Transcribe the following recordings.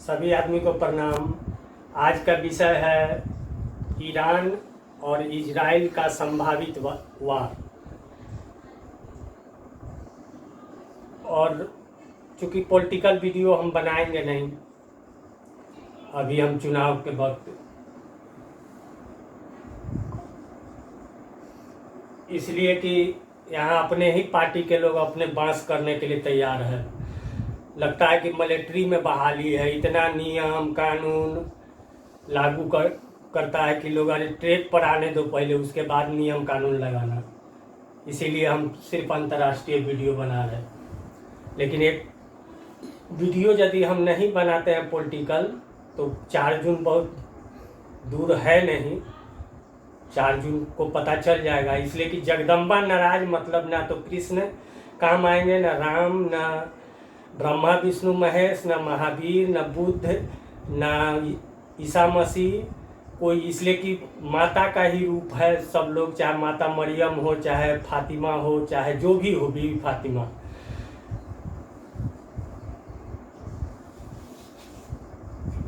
सभी आदमी को प्रणाम। आज का विषय है ईरान और इजराइल का संभावित वार। और चूँकि पॉलिटिकल वीडियो हम बनाएंगे नहीं, अभी हम चुनाव के वक्त, इसलिए कि यहाँ अपने ही पार्टी के लोग अपने बांस करने के लिए तैयार है। लगता है कि मिलिट्री में बहाली है, इतना नियम कानून लागू करता है कि लोग अरे ट्रैक पर आने दो पहले, उसके बाद नियम कानून लगाना। इसीलिए हम सिर्फ अंतर्राष्ट्रीय वीडियो बना रहे हैं। लेकिन एक वीडियो यदि हम नहीं बनाते हैं पॉलिटिकल, तो 4 जून बहुत दूर है नहीं, 4 जून को पता चल जाएगा। इसलिए कि जगदम्बा नाराज, मतलब ना तो कृष्ण काम आएंगे, ना राम, ना ब्रह्मा विष्णु महेश, ना महावीर, ना बुद्ध, ना ईसा मसीह कोई। इसलिए कि माता का ही रूप है सब लोग, चाहे माता मरियम हो, चाहे फातिमा हो, चाहे जो भी हो, बीवी फातिमा।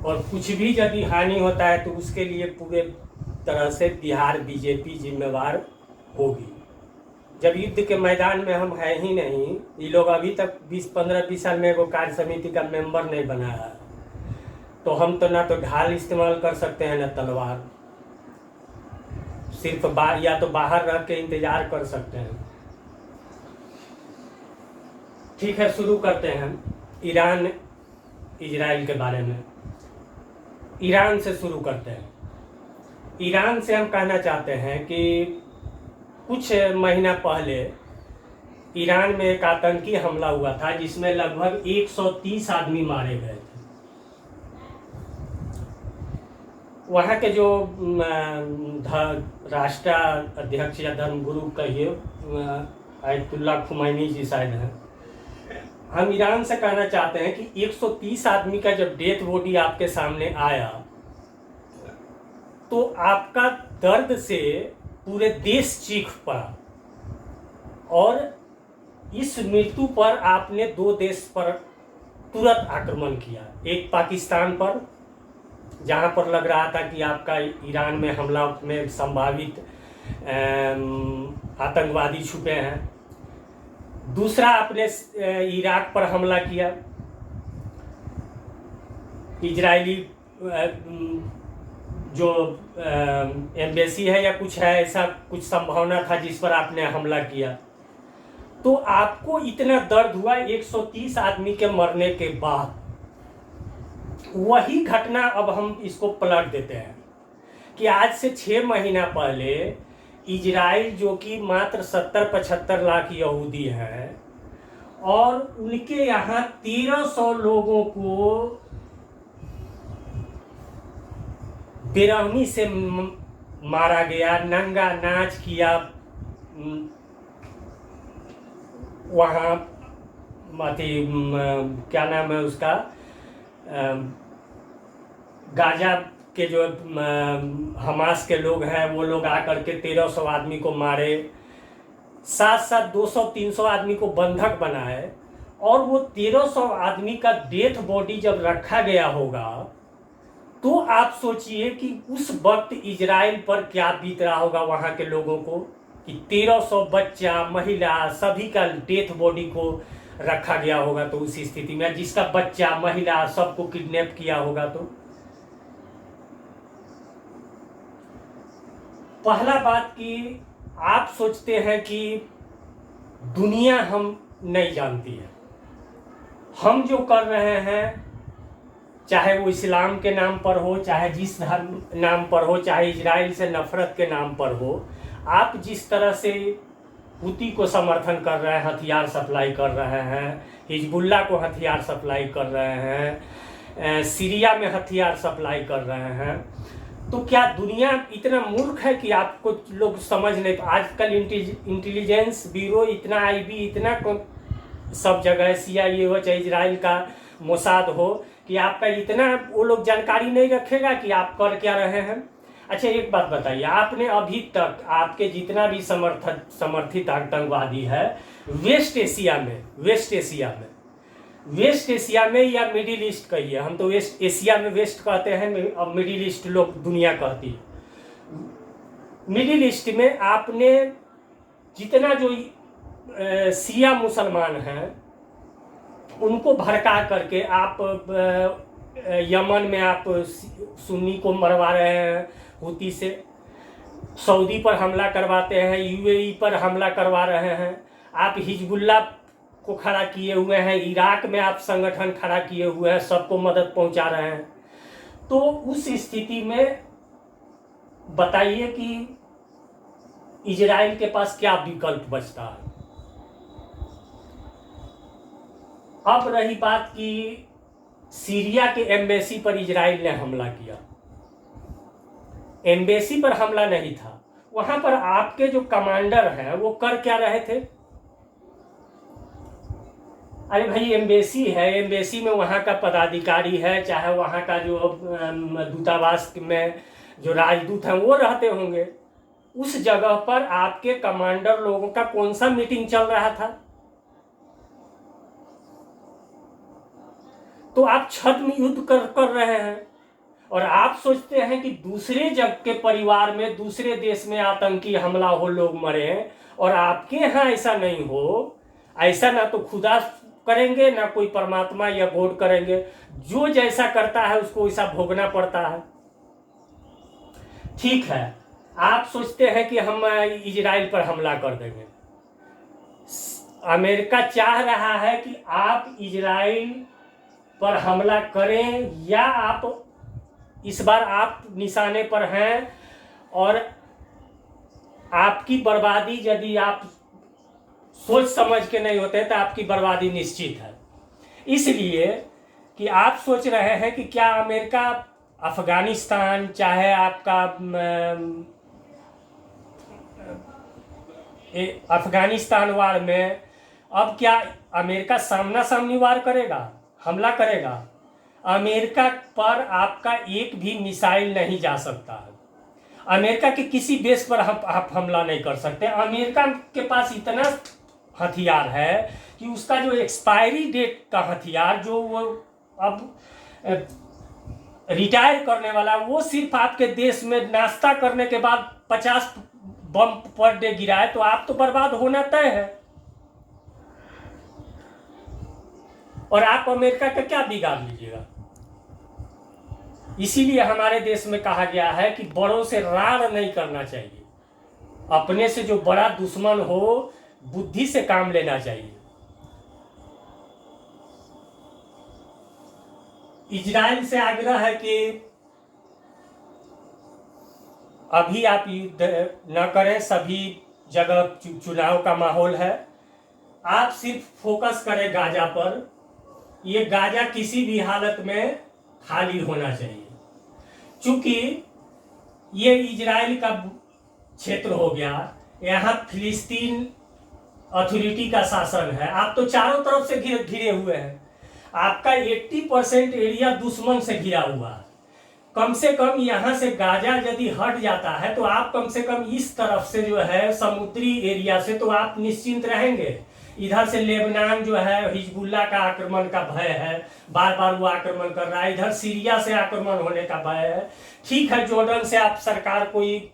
और कुछ भी यदि हानि होता है तो उसके लिए पूरे तरह से बिहार बीजेपी जिम्मेवार होगी। जब युद्ध के मैदान में हम है ही नहीं, ये लोग अभी तक 15-20 साल में एगो कार्य समिति का मेंबर नहीं बनाया, तो हम तो ना तो ढाल इस्तेमाल कर सकते हैं ना तलवार, सिर्फ या तो बाहर रह के इंतजार कर सकते हैं। ठीक है, शुरू करते हैं ईरान इजराइल के बारे में। ईरान से शुरू करते हैं। ईरान से हम कहना चाहते हैं कि कुछ महीना पहले ईरान में एक आतंकी हमला हुआ था जिसमें लगभग 130 आदमी मारे गए थे। वहाँ के जो राष्ट्र अध्यक्ष या धर्मगुरु कहिए, आयतुल्ला खुमैनी जी शायद हैं। हम ईरान से कहना चाहते हैं कि 130 आदमी का जब डेथ बॉडी आपके सामने आया तो आपका दर्द से पूरे देश चीख पड़ा, और इस मृत्यु पर आपने 2 देश पर तुरंत आक्रमण किया। एक पाकिस्तान पर, जहां पर लग रहा था कि आपका ईरान में हमला में संभावित आतंकवादी छुपे हैं। दूसरा आपने इराक पर हमला किया। इजरायली जो एम्बेसी है या कुछ है, ऐसा कुछ संभावना था जिस पर आपने हमला किया। तो आपको इतना दर्द हुआ 130 आदमी के मरने के बाद। वही घटना अब हम इसको पलट देते हैं कि आज से 6 महीना पहले इजराइल, जो कि मात्र 70-75 लाख यहूदी हैं, और उनके यहाँ 1300 लोगों को बेरहमी से मारा गया, नंगा नाच किया। वहाँ क्या नाम है उसका, गाजा के जो हमास के लोग हैं वो लोग आकर के 1300 आदमी को मारे, साथ साथ 200-300 आदमी को बंधक बनाए। और वो 1300 आदमी का डेथ बॉडी जब रखा गया होगा तो आप सोचिए कि उस वक्त इजराइल पर क्या बीत रहा होगा वहाँ के लोगों को, कि 1300 बच्चा, महिला, सभी का डेथ बॉडी को रखा गया होगा। तो उस स्थिति में जिसका बच्चा, महिला, सबको किडनैप किया होगा। तो पहला बात कि आप सोचते हैं कि दुनिया हम नहीं जानती है। हम जो कर रहे हैं, चाहे वो इस्लाम के नाम पर हो, चाहे जिस धर्म नाम पर हो, चाहे इजराइल से नफरत के नाम पर हो, आप जिस तरह से हुती को समर्थन कर रहे हैं, हथियार सप्लाई कर रहे हैं, हिजबुल्ला को हथियार सप्लाई कर रहे हैं, सीरिया में हथियार सप्लाई कर रहे हैं, तो क्या दुनिया इतना मूर्ख है कि आपको लोग समझ नहीं? आजकल इंटेलिजेंस ब्यूरो इतना, आईबी इतना सब जगह, CIA हो चाहे इजराइल का मोसाद हो, कि आपका इतना वो लोग जानकारी नहीं रखेगा कि आप कर क्या रहे हैं। अच्छा, एक बात बताइए, आपने अभी तक आपके जितना भी समर्थित आतंकवादी है वेस्ट एशिया में वेस्ट एशिया में या मिडिल ईस्ट कहिए, हम तो वेस्ट एशिया में वेस्ट कहते हैं, अब मिडिल ईस्ट लोग दुनिया कहती है। मिडिल ईस्ट में आपने जितना जो शिया मुसलमान हैं उनको भड़का करके आप यमन में आप सुन्नी को मरवा रहे हैं हुती से, सऊदी पर हमला करवाते हैं, यूएई पर हमला करवा रहे हैं, आप हिजबुल्ला को खड़ा किए हुए हैं, इराक में आप संगठन खड़ा किए हुए हैं, सबको मदद पहुंचा रहे हैं। तो उस स्थिति में बताइए कि इजराइल के पास क्या विकल्प बचता है। अब रही बात कि सीरिया के एम्बेसी पर इजराइल ने हमला किया, एम्बेसी पर हमला नहीं था, वहां पर आपके जो कमांडर हैं वो कर क्या रहे थे। अरे भाई एम्बेसी है, एम्बेसी में वहां का पदाधिकारी है, चाहे वहां का जो दूतावास में जो राजदूत हैं वो रहते होंगे, उस जगह पर आपके कमांडर लोगों का कौन सा मीटिंग चल रहा था। तो आप छद्म युद्ध कर रहे हैं और आप सोचते हैं कि दूसरे जग के परिवार में, दूसरे देश में आतंकी हमला हो, लोग मरे, और आपके यहाँ ऐसा नहीं हो। ऐसा ना तो खुदा करेंगे, ना कोई परमात्मा या गॉड करेंगे, जो जैसा करता है उसको वैसा भोगना पड़ता है। ठीक है, आप सोचते हैं कि हम इजराइल पर हमला कर देंगे। अमेरिका चाह रहा है कि आप इजराइल पर हमला करें, या आप इस बार आप निशाने पर हैं और आपकी बर्बादी, यदि आप सोच समझ के नहीं होते तो आपकी बर्बादी निश्चित है। इसलिए कि आप सोच रहे हैं कि क्या अमेरिका अफगानिस्तान, चाहे आपका अफगानिस्तान वार में, अब क्या अमेरिका सामना सामनी वार करेगा, हमला करेगा। अमेरिका पर आपका एक भी मिसाइल नहीं जा सकता है, अमेरिका के किसी बेस पर आप हमला नहीं कर सकते। अमेरिका के पास इतना हथियार है कि उसका जो एक्सपायरी डेट का हथियार, जो वो अब रिटायर करने वाला, वो सिर्फ आपके देश में नाश्ता करने के बाद 50 बम पर डे गिराए तो आप तो बर्बाद होना तय है। और आप अमेरिका का क्या बिगाड़ लीजिएगा। इसीलिए हमारे देश में कहा गया है कि बड़ों से राड़ नहीं करना चाहिए, अपने से जो बड़ा दुश्मन हो बुद्धि से काम लेना चाहिए। इजराइल से आग्रह है कि अभी आप युद्ध न करें, सभी जगह चुनाव का माहौल है, आप सिर्फ फोकस करें गाजा पर। ये गाजा किसी भी हालत में खाली होना चाहिए, चूंकि ये इजराइल का क्षेत्र हो गया, यहाँ फिलिस्तीन अथॉरिटी का शासन है। आप तो चारों तरफ से घिरे हुए हैं, आपका 80% एरिया दुश्मन से घिरा हुआ है। कम से कम यहाँ से गाजा यदि हट जाता है तो आप कम से कम इस तरफ से जो है समुद्री एरिया से तो आप निश्चिंत रहेंगे। इधर से लेबनान जो है हिजबुल्ला का आक्रमण का भय है, बार बार वो आक्रमण कर रहा है, इधर सीरिया से आक्रमण होने का भय है। ठीक है, जॉर्डन से आप सरकार कोई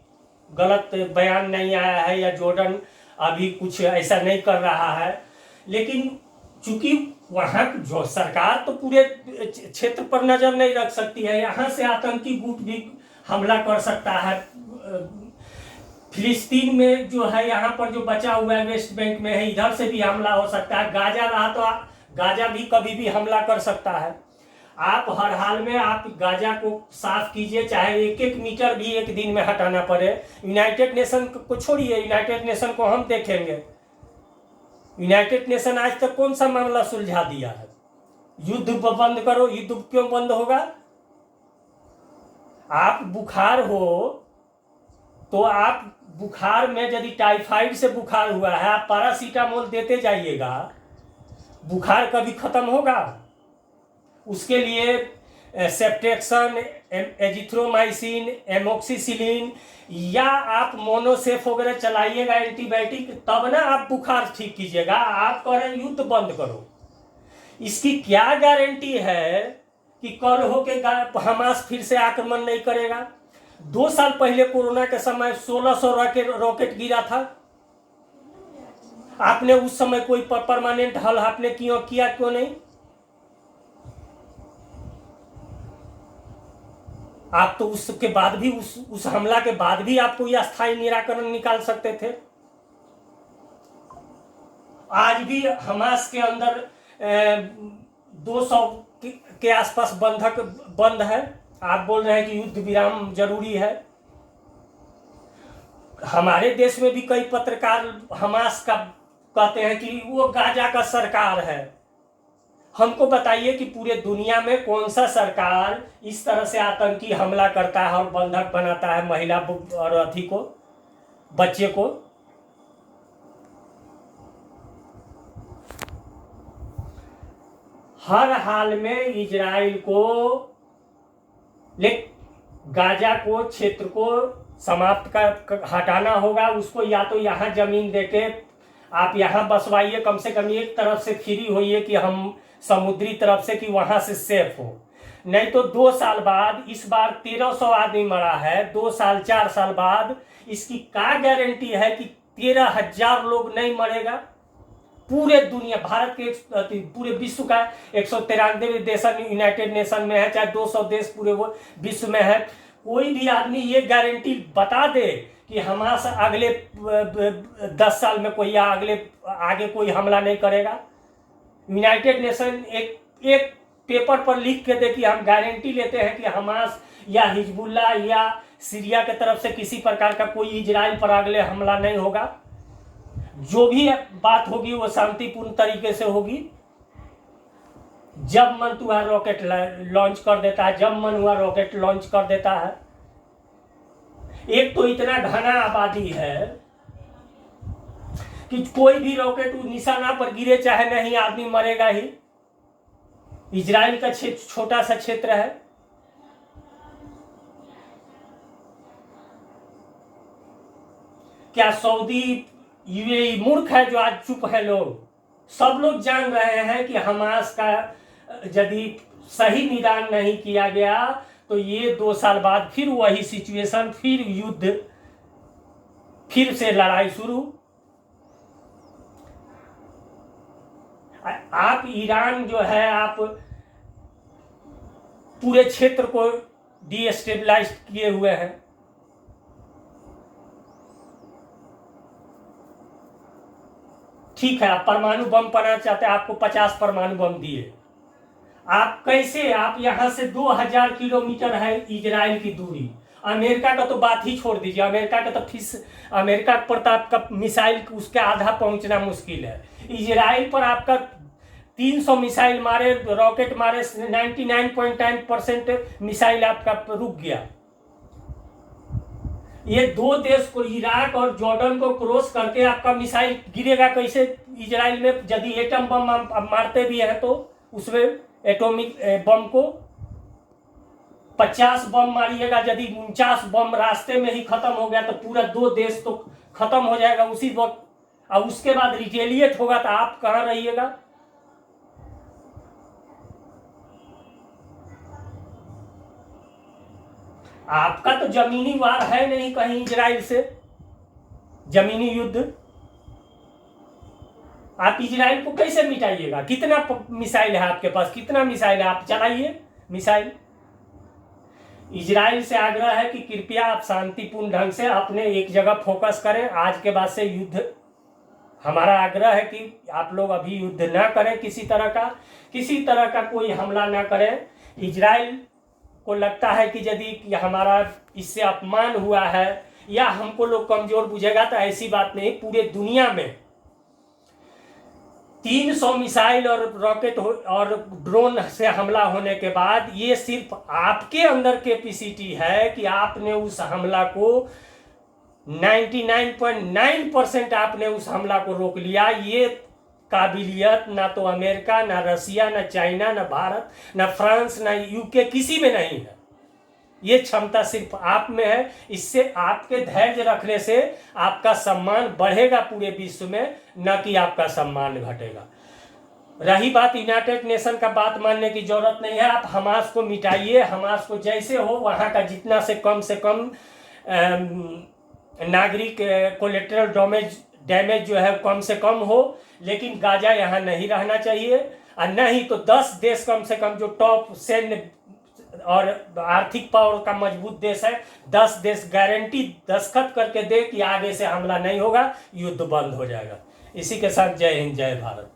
गलत बयान नहीं आया है, या जॉर्डन अभी कुछ ऐसा नहीं कर रहा है, लेकिन चूंकि वहां जो सरकार तो पूरे क्षेत्र पर नजर नहीं रख सकती है, यहाँ से आतंकी गुट भी हमला कर सकता है। फिलिस्तीन में जो है, यहाँ पर जो बचा हुआ है वेस्ट बैंक में है, इधर से भी हमला हो सकता है। गाजा रहा तो गाजा भी कभी भी हमला कर सकता है। आप हर हाल में आप गाजा को साफ कीजिए, चाहे 1-1 मीटर भी एक दिन में हटाना पड़े। यूनाइटेड नेशन को छोड़िए, यूनाइटेड नेशन को हम देखेंगे। यूनाइटेड नेशन आज तक कौन सा मामला सुलझा दिया है। युद्ध बंद करो, युद्ध क्यों बंद होगा। आप बुखार हो तो आप बुखार में यदि टाइफाइड से बुखार हुआ है, आप पैरासीटामोल देते जाइएगा, बुखार कभी खत्म होगा। उसके लिए सेप्टेक्सन, एजिथ्रोमाइसिन, एमोक्सिसिलिन या आप मोनोसेफ वगैरह चलाइएगा एंटीबायोटिक, तब ना आप बुखार ठीक कीजिएगा। आप कह रहे हैं युद्ध बंद करो। इसकी क्या गारंटी है कि कल होके हमास फिर से आक्रमण नहीं करेगा? 2 साल पहले कोरोना के समय 1600 रॉकेट गिरा था। आपने उस समय कोई परमानेंट हल आपने किया क्यों नहीं? आप तो उसके बाद भी उस हमला के बाद भी आपको यह स्थायी निराकरण निकाल सकते थे। आज भी हमास के अंदर 200 के आसपास बंधक बंद है। आप बोल रहे हैं कि युद्ध विराम जरूरी है। हमारे देश में भी कई पत्रकार हमास का कहते हैं कि वो गाजा का सरकार है। हमको बताइए कि पूरे दुनिया में कौन सा सरकार इस तरह से आतंकी हमला करता है और बंधक बनाता है महिला और अथी को, बच्चे को? हर हाल में इजराइल को गाजा को क्षेत्र को समाप्त कर हटाना होगा। उसको या तो यहाँ जमीन देके आप यहाँ बसवाइए, कम से कम एक तरफ से फ्री होइए कि हम समुद्री तरफ से, कि वहां से सेफ हो। नहीं तो 2 साल बाद, इस बार 1300 आदमी मरा है, 2 साल 4 साल बाद इसकी क्या गारंटी है कि 13,000 लोग नहीं मरेगा? पूरे दुनिया, भारत के पूरे विश्व का 193 देश यूनाइटेड नेशन में है, चाहे 200 देश पूरे वो विश्व में है। कोई भी आदमी ये गारंटी बता दे कि हमास अगले 10 साल में कोई या आगे कोई हमला नहीं करेगा? यूनाइटेड नेशन एक पेपर पर लिख के दे कि हम गारंटी लेते हैं कि हमास या हिजबुल्ला या सीरिया के तरफ से किसी प्रकार का कोई इजराइल पर अगले हमला नहीं होगा। जो भी बात होगी वो शांतिपूर्ण तरीके से होगी। जब मन हुआ रॉकेट लॉन्च कर देता है, जब मन हुआ रॉकेट लॉन्च कर देता है। एक तो इतना घना आबादी है कि कोई भी रॉकेट निशाना पर गिरे चाहे नहीं, आदमी मरेगा ही। इजराइल का क्षेत्र छोटा सा क्षेत्र है। क्या सऊदी यूएई मूर्ख है जो आज चुप है? लोग सब लोग जान रहे हैं कि हमास का यदि सही निदान नहीं किया गया तो ये 2 साल बाद फिर वही सिचुएशन, फिर युद्ध, फिर से लड़ाई शुरू। आप ईरान जो है, आप पूरे क्षेत्र को डीस्टेबलाइज किए हुए हैं। ठीक है, आप परमाणु बम बनाना चाहते हैं, आपको 50 परमाणु बम दिए। आप कैसे, आप यहां से 2000 किलोमीटर है इजराइल की दूरी। अमेरिका का तो बात ही छोड़ दीजिए, अमेरिका का तो अमेरिका पर तो आपका मिसाइल उसके आधा पहुंचना मुश्किल है। इजराइल पर आपका 300 मिसाइल मारे, रॉकेट मारे, 99.9% मिसाइल आपका रुक गया। ये 2 देश को, इराक और जॉर्डन को क्रॉस करके आपका मिसाइल गिरेगा कैसे इजराइल में? यदि एटम बम आप मारते भी हैं तो उसमें एटॉमिक बम को 50 बम मारिएगा, यदि 49 बम रास्ते में ही खत्म हो गया तो पूरा 2 देश तो खत्म हो जाएगा उसी वक्त। और उसके बाद रिटेलिएट होगा तो आप कहां रहिएगा? आपका तो जमीनी वार है नहीं कहीं इजराइल से, जमीनी युद्ध। आप इजराइल को कैसे मिटाइएगा? कितना मिसाइल है आपके पास? कितना मिसाइल है? आप चलाइए मिसाइल। इजराइल से आग्रह है कि कृपया आप शांतिपूर्ण ढंग से अपने एक जगह फोकस करें। आज के बाद से युद्ध, हमारा आग्रह है कि आप लोग अभी युद्ध ना करें, किसी तरह का कोई हमला ना करें। इजराइल को लगता है कि यदि हमारा इससे अपमान हुआ है या हमको लोग कमजोर बुझेगा, तो ऐसी बात नहीं। पूरे दुनिया में 300 मिसाइल और रॉकेट और ड्रोन से हमला होने के बाद ये सिर्फ आपके अंदर कैपेसिटी है कि आपने उस हमला को 99.9% आपने उस हमला को रोक लिया। ये काबिलियत ना तो अमेरिका, ना रसिया, ना चाइना, ना भारत, ना फ्रांस, ना यूके, किसी में नहीं है। ये क्षमता सिर्फ आप में है। इससे आपके धैर्य रखने से आपका सम्मान बढ़ेगा पूरे विश्व में, न कि आपका सम्मान घटेगा। रही बात यूनाइटेड नेशन का बात मानने की जरूरत नहीं है। आप हमास को मिटाइए, हमास को जैसे हो वहाँ का जितना से कम नागरिक कोलेटरल डैमेज जो है कम से कम हो, लेकिन गाजा यहाँ नहीं रहना चाहिए। और नहीं तो 10 देश कम से कम जो टॉप सैन्य और आर्थिक पावर का मजबूत देश है, 10 देश गारंटी दस्तखत करके दे कि आगे से हमला नहीं होगा, युद्ध बंद हो जाएगा। इसी के साथ जय हिंद, जय भारत।